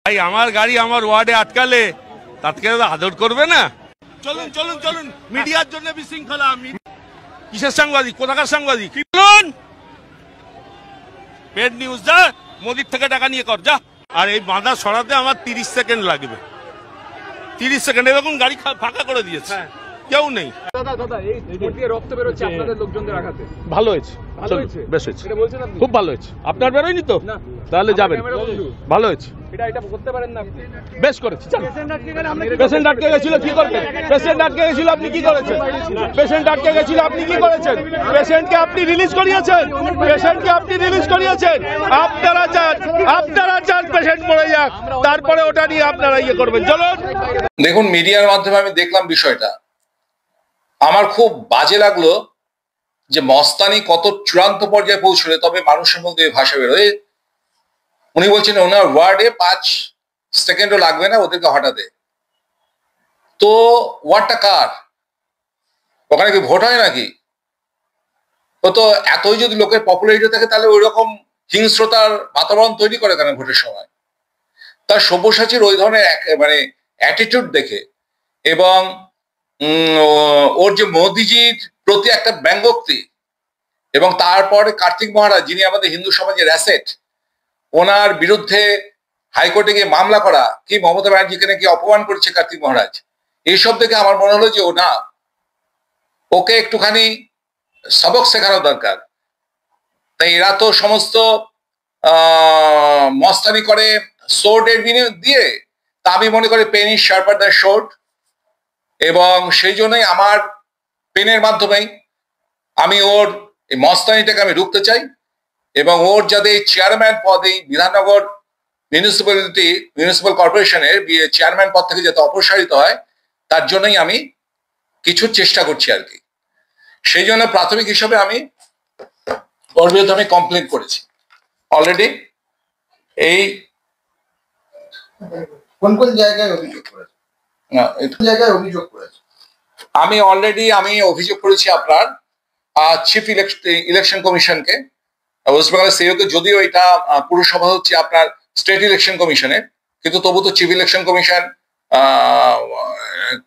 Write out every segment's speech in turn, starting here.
ভাই আমার গাড়ি আমার ওয়ার্ডে আটকালে তাকে আদর করবে না? চলুন চলুন চলুন, মিডিয়ার জন্য বিশৃঙ্খলা। কিসের সাংবাদিক, কোথাকার সাংবাদিক? বলুন, পেড নিউজ যা, মোদির থেকে টাকা নিয়ে কর যা। আর এই বাঁধা সরাতে আমার 30 সেকেন্ড লাগবে। 30 সেকেন্ড এরকম গাড়ি ফাঁকা করে দিয়েছে, কেউ নেই। রক্ত বেরোচ্ছে আপনাদের লোকজনদের আঘাতে। ভালো হয়েছে, বেশ হয়েছে, খুব ভালো হয়েছে। আপনার বেরোয়নি তো? তাহলে যাবেন। ভালো হয়েছে, এটা করতে পারেন না আপনি? বেশ করেছি। পেশেন্ট আটকে গেছিল, কি করবেন? পেশেন্ট আটকে গেছিল, আপনি কি করেছেন? পেশেন্ট আটকে গেছিল, আপনি কি করেছেন? পেশেন্টকে আপনি রিলিজ করিয়েছেন, পেশেন্টকে আপনি রিলিজ করিয়েছেন। আপনারা চান পেশেন্ট মরে যাক, তারপরে ওটা নিয়ে আপনারা ইয়ে করবেন। চলুন। দেখুন, মিডিয়ার মাধ্যমে আমি দেখলাম বিষয়টা, আমার খুব বাজে লাগলো যে মস্তানি কত চূড়ান্ত পর্যায়ে পৌঁছলে তবে মানুষের মধ্যে ভাষা বেরোয়। উনি বলছেন ওনার ওয়ার্ডে 5 সেকেন্ডও লাগবে না ওদেরকে হটাতে। তো ওয়ার্ডটা কার? ওখানে কি ভোট হয় নাকি? ও তো এতই যদি লোকের পপুলারিটি থাকে তাহলে ওই রকম হিংস্রতার বাতাবরণ তৈরি করে কেন ভোটের সময়? তার সব্যসাচীর ওই ধরনের মানে অ্যাটিটিউড দেখে এবং ওর যে মোদিজির প্রতি একটা ব্যঙ্গোক্তি, এবং তারপরে কার্তিক মহারাজ যিনি আমাদের হিন্দু সমাজের অ্যাসেট, ওনার বিরুদ্ধে হাইকোর্টে গিয়ে মামলা করা, কি মমতা ব্যানার্জিকে নাকি অপমান করেছে কার্তিক মহারাজ, এইসব দেখে আমার মনে হলো যে ও না, ওকে একটুখানি সবক শেখানো দরকার। তাই এরা তো সমস্ত মস্তানি করে সোর্ডের দিয়ে, তা আমি মনে করি pen is sharper than sword, এবং সেই জন্যই আমার পেনের মাধ্যমেই আমি ওর এই মস্তানিটাকে আমি রুখতে চাই, এবং ওর যাতে চেয়ারম্যান পদ, এই বিধাননগর মিউনিসিপ্যাল কর্পোরেশনের চেয়ারম্যান পদ থেকে যাতে অপসারিত হয়, তার জন্যই আমি কিছু চেষ্টা করছি আর কি। সেই জন্য প্রাথমিক হিসাবে আমি ওর বিরুদ্ধে আমি কমপ্লেন করেছি অলরেডি। এই কোন কোন জায়গায় অভিযোগ করেছে? আমি অলরেডি অভিযোগ করেছি আপনার চিফ ইলেকশন কমিশনকে, ওয়েস্ট বেঙ্গলের সিইওকে। যদিও এটা পুরসভা হচ্ছে আপনার স্টেট ইলেকশন কমিশনের, কিন্তু তবু তো চিফ ইলেকশন কমিশন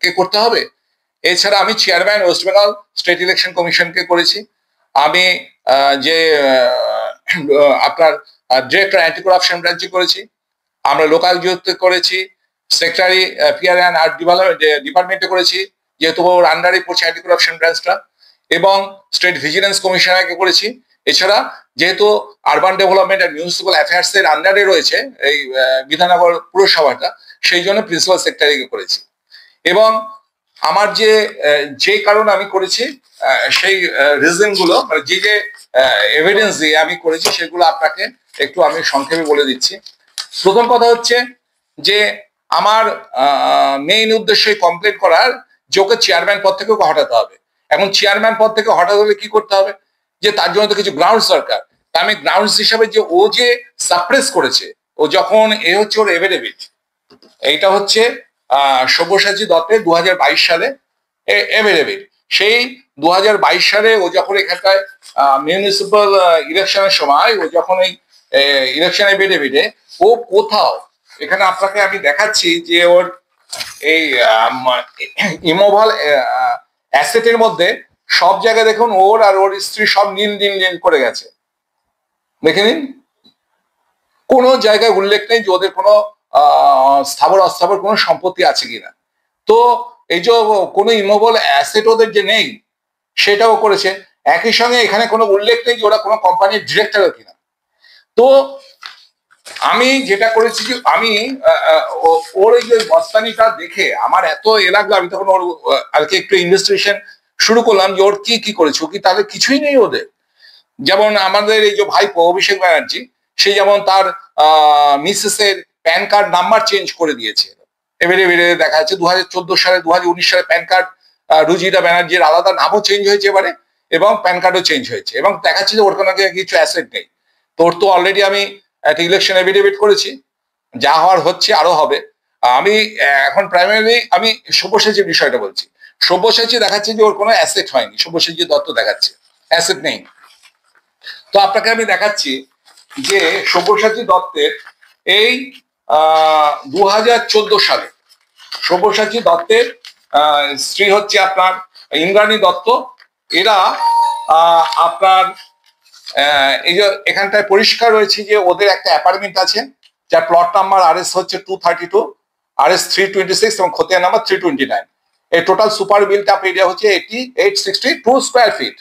কে করতে হবে। এছাড়া আমি chairman West Bengal state election কমিশনকে করেছি। আমি যে আপনার ডিরেক্টর অ্যান্টি করাপশন ব্রাঞ্চে করেছি, আমরা লোকাল আয়ুক্তে করেছি, secretary PR and art development ডিপার্টমেন্টে করেছি, যেহেতু ওর আন্ডারে পড়ছে অ্যান্টি করাপশন ব্রাঞ্চটা, এবং স্টেট ভিজিলেন্স কমিশনারকে করেছি। এছাড়া যেহেতু urban development and municipal affairs এর আন্ডারে রয়েছে এই বিধাননগর পুরসভাটা, সেই জন্য প্রিন্সিপাল সেক্রেটারিকে করেছি। এবং আমার যে কারণে আমি করেছি সেই রিজন গুলো, মানে যে এভিডেন্স দিয়ে আমি করেছি সেগুলো আপনাকে একটু আমি সংক্ষেপে বলে দিচ্ছি। প্রথম কথা হচ্ছে যে আমার মেইন উদ্দেশ্য কমপ্লেন করার যে ওকে চেয়ারম্যান পদ থেকে ওকে হটাতে হবে। এখন চেয়ারম্যান পদ থেকে হটাতে হলে কি করতে হবে, যে তার জন্য তো কিছু গ্রাউন্ডস দরকার। তা আমি গ্রাউন্ডস হিসাবে যে ও যে সাপ্রেস করেছে, ও যখন হচ্ছে ওর এফিডেভিট, এইটা হচ্ছে সব্যসাচী দত্তের 2022 সালে এফিডেভিট। সেই 2022 সালে ও যখন এখানটায় মিউনিসিপ্যাল ইলেকশনের সময় ও যখন এই ইলেকশন এফিডেভিটে ও কোথাও, এখানে আপনাকে আমি দেখাচ্ছি যে ওর এই ইমোভাল অ্যাসেটের মধ্যে সব জায়গায় দেখুন ওর আর ওর স্ত্রী সব নীল নীল নীল করে গেছে, দেখে নিন। কোনো জায়গায় উল্লেখ নেই যে ওদের কোনো স্থাবর অস্থাবর কোনো সম্পত্তি আছে কিনা। তো এই যে কোনো ইমোভাল অ্যাসেট ওদের যে নেই সেটাও করেছে। একই সঙ্গে এখানে কোনো উল্লেখ নেই যে ওরা কোনো কোম্পানির ডিরেক্টরও কিনা। তো আমি যেটা করেছি যে আমি ওর এই যে বস্তানিটা দেখে আমার এত লাগলো, আমি তখন ওর আর কি একটু ইনভেস্টিগেশন শুরু করলাম যে ওর কি কি করেছে, ও কি তাহলে কিছুই নেই ওদের। যেমন আমাদের এই যে ভাইপো অভিষেক ব্যানার্জি, সে যেমন তার মিসেসের প্যান কার্ড নাম্বার চেঞ্জ করে দিয়েছে। এবারে দেখা যাচ্ছে 2014 সালে 2019 সালে প্যান কার্ড রুজিতা ব্যানার্জির আলাদা নামও চেঞ্জ হয়েছে এবারে, এবং প্যান কার্ডও চেঞ্জ হয়েছে, এবং দেখাচ্ছে যে ওর কোনো কিছু অ্যাসেট নেই। তোর তো অলরেডি আমি একটা ইলেকশন এফিডেভিট করেছি, যা হওয়ার হচ্ছে আরো হবে। আমি এখন প্রাইমারি আমি সব্যসাচীর বিষয়টা বলছি। সব্যসাচী দেখাচ্ছে যে ওর কোনো অ্যাসেট হয়নি, সব্যসাচী দত্ত দেখাচ্ছে অ্যাসেট নেই। তো আপনাকে আমি দেখাচ্ছি যে সব্যসাচী দত্তের এই 2014 সালে সব্যসাচী দত্তের স্ত্রী হচ্ছে আপনার ইন্দ্রাণী দত্ত। এরা আপনার এই যে এখানটায় পরিষ্কার রয়েছে যে ওদের একটা অ্যাপার্টমেন্ট আছে, যার প্লট নাম্বার RS হচ্ছে 232, RS 326 এবং খতিয়ান নাম্বার 329। এই total super built up area হচ্ছে 862 স্কোয়ার ফিট।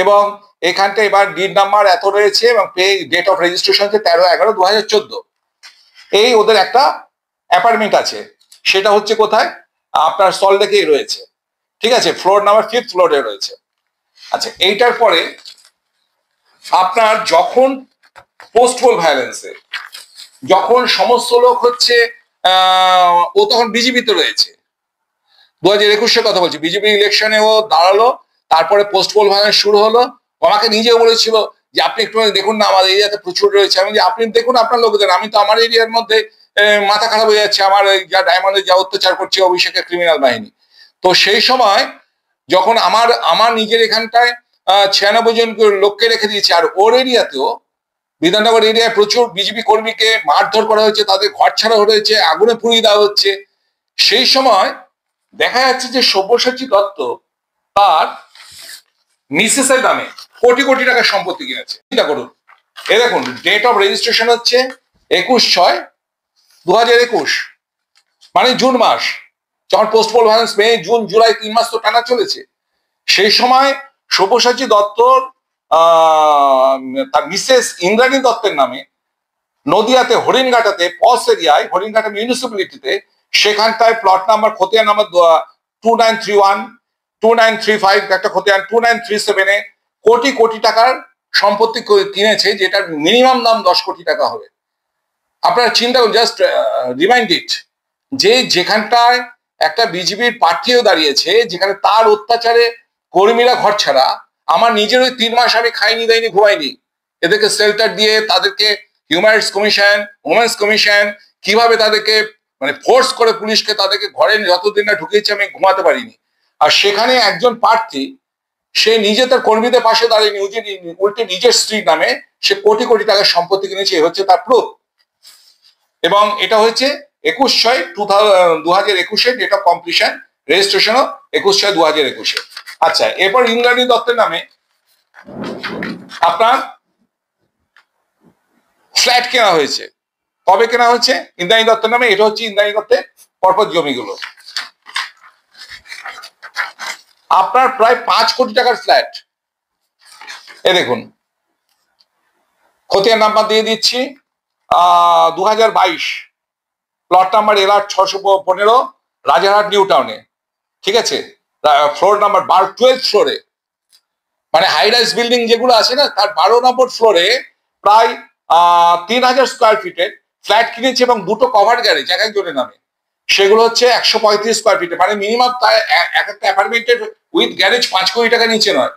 এবং এখানটা এবার ডিড নাম্বার এত রয়েছে এবং ডেট অফ রেজিস্ট্রেশন হচ্ছে 13/11/2014। এই ওদের একটা অ্যাপার্টমেন্ট আছে, সেটা হচ্ছে কোথায়, আপনার সল্টলেকেই রয়েছে। ঠিক আছে, ফ্লোর নাম্বার 5th ফ্লোরে রয়েছে। আচ্ছা, এইটার পরে আপনার যখন পোস্টপোল ভায়োলেন্সে যখন সমস্ত লোক হচ্ছে ও তখন বিজেপিতে রয়েছে, 2021 কথা বলছি, বিজেপি ইলেকশনে ও দাঁড়ালো, তারপরে পোস্টপোল ভায়োলেন্স শুরু হলো। আমাকে নিজেও বলেছিল যে আপনি একটু দেখুন না, আমার এরিয়াতে প্রচুর রয়েছে। আমি যে আপনি দেখুন আপনার লোকদের, আমি তো আমার এরিয়ার মধ্যে মাথা খারাপ হয়ে যাচ্ছে, আমার যা ডায়মন্ডে যা অত্যাচার করছে অভিষেকের ক্রিমিনাল বাহিনী। তো সেই সময় যখন আমার নিজের এখানটায় 96 জন লোককে রেখে দিয়েছে, আর ওর এরিয়াতেও বিধাননগর এরিয়ায় প্রচুর বিজেপি কর্মীকে মারধর করা হয়েছে, তাদের ঘর ছাড়া হয়েছে, আগুনে পুড়িয়ে দেওয়া হচ্ছে। সেই সময় দেখা যাচ্ছে যে সব্যসাচী দত্ত তার মিসেসের নামে কোটি কোটি টাকার সম্পত্তি কিনেছে। চিন্তা করুন, এ দেখুন ডেট অফ রেজিস্ট্রেশন হচ্ছে 21/6/2021, মানে জুন মাস, যখন post-poll violence May June July 3 মাস তো টানা চলেছে। সেই সময় সব্যসাচী দত্তর তার মিসেস ইন্দ্রাণী দত্তের নামে নদিয়াতে হরিণঘাটাতে পস এরিয়ায়, হরিণঘাটা মিউনিসিপ্যালিটিতে, সেখানটায় প্লট নাম্বার খতিয়ান নাম্বার 2931, 2935, একটা খতিয়ান 2937-এ কোটি কোটি টাকার সম্পত্তি কিনেছে, যেটার মিনিমাম দাম 10 কোটি টাকা হবে। আপনারা চিন্তা করুন, জাস্ট রিমাইন্ড ইট, যে যেখানটায় একটা বিজেপির প্রার্থীও দাঁড়িয়েছে, যেখানে তার অত্যাচারে কর্মীরা ঘর ছাড়া। আমার নিজের ওই 3 মাস আমি খাইনি দেয়নি ঘুমাইনি, এদেরকে শেল্টার দিয়ে, তাদেরকে human rights commission, women's commission কিভাবে তাদেরকে মানে ফোর্স করে পুলিশকে তাদেরকে ঘরে যতদিন না ঢুকিয়েছে আমি ঘুমাতে পারিনি। আর সেখানে একজন প্রার্থী সে নিজে তার কর্মীদের পাশে দাঁড়িয়ে উল্টে নিজের স্ত্রীর নামে সে কোটি কোটি টাকার সম্পত্তি কিনেছে, এ হচ্ছে তার প্রুফ। এবং এটা হচ্ছে 21/6/2021 ডেট অফ কমপ্লিশন, রেজিস্ট্রেশনও 21/6/2021। আচ্ছা, এরপর ইন্দ্রাণী দত্তের নামে আপনার ফ্ল্যাট কেনা হয়েছে। কবে কেনা হয়েছে ইন্দ্রাণী দত্তের নামে? এটা হচ্ছে ইন্দ্রাণী দত্তের পরপর জমিগুলো। আপনার প্রায় 5 কোটি টাকার ফ্ল্যাট। এ দেখুন, খতিয়ান নাম্বার দিয়ে দিচ্ছি, 2022, plot number LR 615, Rajarhat new টাউনে। ঠিক আছে, ফ্লোর নাম্বার 12th ফ্লোরে, মানে হাই রাইজ বিল্ডিং যেগুলো আছে না, তার 12 নম্বর ফ্লোরে প্রায় 3000 স্কোয়ার ফিটের ফ্ল্যাট কিনেছে এবং 2টো কভার গ্যারেজ এক একজনের নামে। সেগুলো হচ্ছে 135 স্কোয়ার ফিটে, মানে মিনিমাম এক একটা অ্যাপার্টমেন্টের উইথ গ্যারেজ 5 কোটি টাকা নিচে নয়।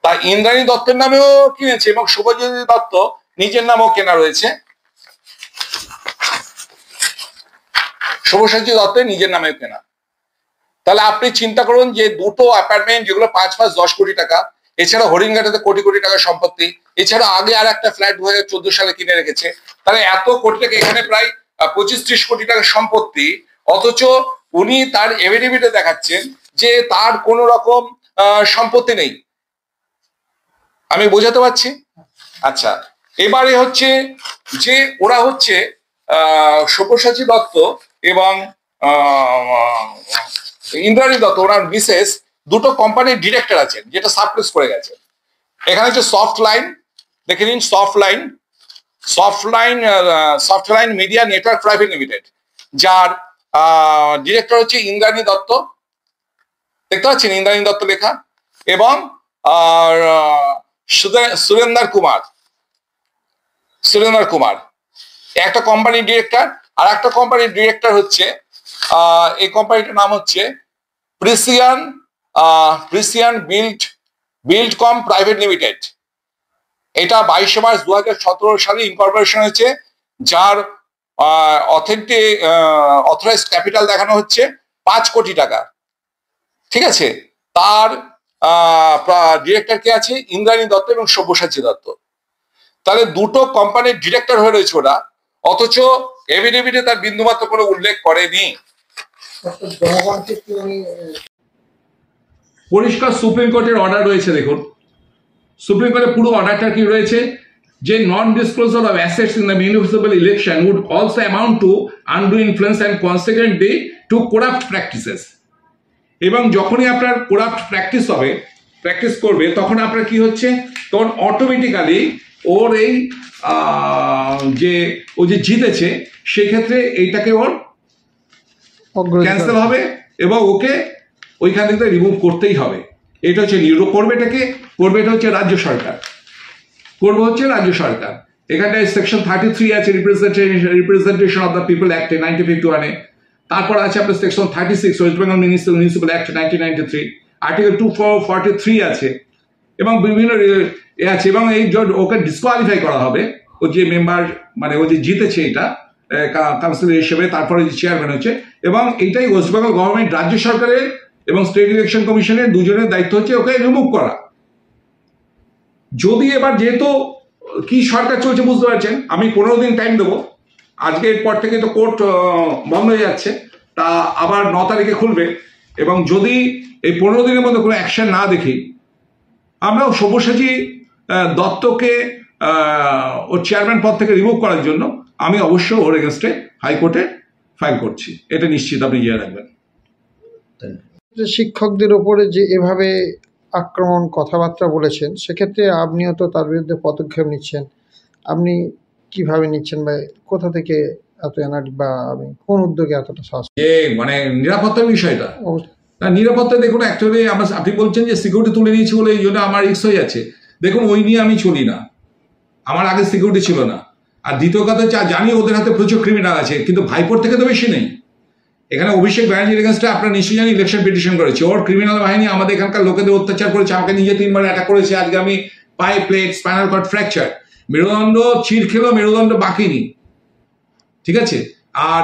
তা ইন্দ্রাণী দত্তের নামেও কিনেছে এবং শুভজ্যোতি দত্ত নিজের নামেও কেনা রয়েছে। সব্যসাচী দত্তের নিজের নামেও কেনা। তাহলে আপনি চিন্তা করুন যে 2টো অ্যাপার্টমেন্ট যেগুলো 5-10 কোটি টাকা, এছাড়া হরিণঘাটাতে কোটি কোটি টাকার সম্পত্তি, এছাড়া আগে আর একটা ফ্ল্যাট 2014 সালে কিনে রেখেছে। তাহলে এত কোটি টাকা, এখানে প্রায় 25-30 কোটি টাকার সম্পত্তি, অথচ উনি তার এফিডেভিটে দেখাচ্ছেন যে তার কোনো রকম সম্পত্তি নেই। আমি বোঝাতে পারছি? আচ্ছা, এবারে হচ্ছে যে ওরা হচ্ছে সব্যসাচী দত্ত এবং ইন্দ্রাণী দত্ত, ওনার মিসেস, 2টো কোম্পানির ডিরেক্টর আছেন, যেটা সাপ্রেস করে গেছে। এখানে হচ্ছে সফট লাইন, দেখে নিন, soft line media network private limited, যার ডিরেক্টর হচ্ছে ইন্দ্রাণী দত্ত, দেখতে পাচ্ছেন ইন্দ্রাণী দত্ত লেখা, এবং সুরেন্দ্র কুমার একটা কোম্পানির ডিরেক্টর। আর একটা কোম্পানির ডিরেক্টর হচ্ছে, এই কোম্পানিটার নাম হচ্ছে প্রিসিয়ান বিল্ডকম প্রাইভেট লিমিটেড। এটা 22 মার্চ 2017 সালে ইনকর্পোরেশন হয়েছে, যার অথরাইজড ক্যাপিটাল দেখানো হচ্ছে 5 কোটি টাকা। ঠিক আছে, তার ডিরেক্টর কে আছে? ইন্দ্রাণী দত্ত এবং সব্যসাচী দত্ত। তাহলে 2টো কোম্পানির ডিরেক্টর হয়ে রয়েছে ওরা, অথচ এফিডেভিটে তার বিন্দুমাত্র কোনো উল্লেখ করেনি। জনগণকে কি উনি পরিষ্কার সুপ্রিম কোর্টের অর্ডার রয়েছে, দেখুন সুপ্রিম কোর্টের পুরো অর্ডারটা কি রয়েছে, যে non disclosure of assets in the municipal election would also amount to undue influence and consequently to corrupt practices. এবং যখনই আপনার করাপ্ট প্র্যাকটিস করবে তখন আপনার কি হচ্ছে, তখন অটোমেটিক্যালি ওর এই যে ও যে জিতেছে সেক্ষেত্রে এইটাকে ওর ক্যান্সেল হবে এবং ওকে ওইখান থেকে রিমুভ করতেই হবে। এটা হচ্ছে করবে এটা হচ্ছে রাজ্য সরকার, এখানটায় সেকশন 33 আছে representation of the people act 1951-এ। তারপর আছে আপনার section 36 West Bengal municipal act 1993, article 243 আছে এবং বিভিন্ন আছে। এবং এই ওকে ডিসকোয়ালিফাই করা হবে, ও যে মেম্বার মানে ও যে জিতেছে এটা কাউন্সিলর হিসেবে, তারপরে যে চেয়ারম্যান হচ্ছে। এবং এইটাই ওয়েস্ট বেঙ্গল গভর্নমেন্ট, রাজ্য সরকারের এবং স্টেট ইলেকশন কমিশনের দুজনের দায়িত্ব হচ্ছে ওকে রিমুভ করা। যদি এবার যেহেতু কি সরকার চলছে বুঝতে পারছেন, আমি 15 দিন টাইম দেবো, আজকের পর থেকে তো কোর্ট বন্ধ হয়ে যাচ্ছে, তা আবার 9 তারিখে খুলবে। এবং যদি এই 15 দিনের মধ্যে কোনো অ্যাকশন না দেখি, আমরাও সব্যসাচী দত্তকে ওর চেয়ারম্যান পদ থেকে রিমুভ করার জন্য আমি অবশ্য ওর এগেনস্টে হাইকোর্টে ফাইল করছি, এটা নিশ্চিত আপনি জেনে রাখবেন। শিক্ষকদের ওপরে যে এভাবে আক্রমণ কথাবার্তা বলেছেন, সেক্ষেত্রে আপনিও তো তার বিরুদ্ধে পদক্ষেপ নিচ্ছেন, আপনি কিভাবে নিচ্ছেন বা কোথা থেকে এত এনার্জি বা আমি কোন উদ্যোগে এতটা সাহস? যে মানে নিরাপত্তার বিষয়টা, নিরাপত্তা দেখুন অ্যাকচুয়ালি আপনি বলছেন যে সিকিউরিটি তুলে নিয়েছি বলে এই জন্য আমার রিস্ক হয়ে যাচ্ছে। দেখুন ওই নিয়ে আমি চলি না, আমার আগে সিকিউরিটি ছিল না। আর দ্বিতীয় কথা হচ্ছে জানি ওদের হাতে প্রচুর ক্রিমিনাল আছে, কিন্তু ভাইপোর থেকে তো বেশি নেই। এখানে অভিষেক ব্যানার্জির এগেন্স্টে আপনারা নিশ্চয়ই জানি ইলেকশন পিটিশন করেছে, ওর ক্রিমিনাল বাহিনী আমাদের এখানকার লোকেদের অত্যাচার করেছে, আমাকে নিজে 3 বার অ্যাটাক করেছে। আজকে আমি পায়ে প্লেট, স্পাইনাল কর্ড ফ্র্যাকচার, মেরুদণ্ড চির খেলেও মেরুদণ্ড বাকি নেই, ঠিক আছে। আর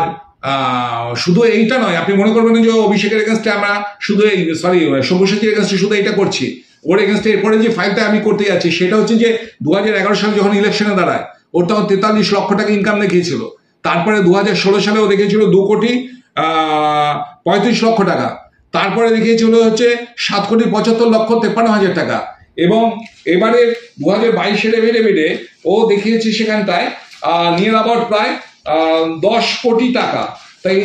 শুধু এইটা নয়, আপনি মনে করবেন যে অভিষেকের এগেন্স্টে আমরা শুধু এই সব্যসাচীর এগেন্স্টে শুধু এটা করছি, ওর এগেন্স্টে এরপরে যে ফাইলটা আমি করতে যাচ্ছি সেটা হচ্ছে যে 2011 সালে যখন ইলেকশনে দাঁড়ায় ওর তখন 43 লক্ষ টাকা ইনকাম দেখিয়েছিল। তারপরে 2016 সালে ও দেখেছিল 2,35,00,000 টাকা। তারপরে দেখিয়েছিল হচ্ছে 7,75,53,52 টাকা। এবং এবারে 2022-এর এফিডেভিটে ও দেখিয়েছে সেখানটায় নিয়ার অ্যাবাউট প্রায় 10 কোটি টাকা। তাই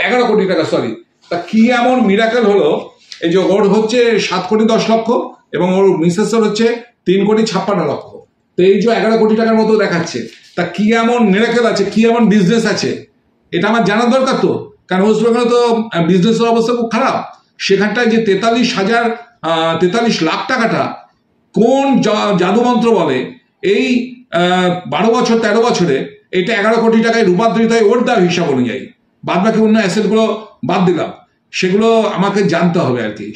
11 কোটি টাকা, সরি। তা কি এমন মিরাকেল হলো, এই যে ওর হচ্ছে 7,10,00,000 এবং ওর মিসেসের হচ্ছে 3,56,00,000। তো এই যে 11 কোটি টাকার মতো দেখাচ্ছে, তা কি এমন মিরাকেল আছে, কি এমন বিজনেস আছে, এটা আমার জানার দরকার তো। কারণ ওয়েস্ট বেঙ্গলে তো বিজনেসের অবস্থা খুব খারাপ। সেখানটায় যে 43 লাখ টাকাটা কোন জাদুমন্ত্র বলে এই 12 বছর 13 বছরে এটা 11 কোটি টাকায় রূপান্তরিত হয় ওর দেওয়া হিসাব অনুযায়ী। বাদ বাকি অন্য অ্যাসেটগুলো বাদ দিলাম, সেগুলো আমাকে জানতে হবে আর কি।